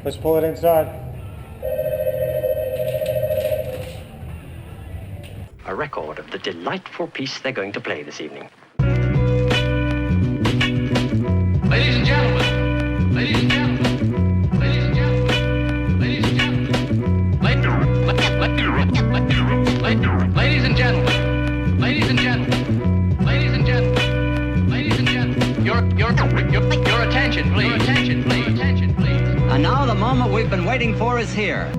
Let's pull it inside. A record of the delightful piece they're going to play this evening. Ladies and gentlemen, ladies and gentlemen, ladies and gentlemen, ladies and gentlemen, ladies and gentlemen, ladies and gentlemen, ladies and gentlemen, ladies and gentlemen, your attention, please, attention, please, attention, please. And now the moment we've been waiting for is here.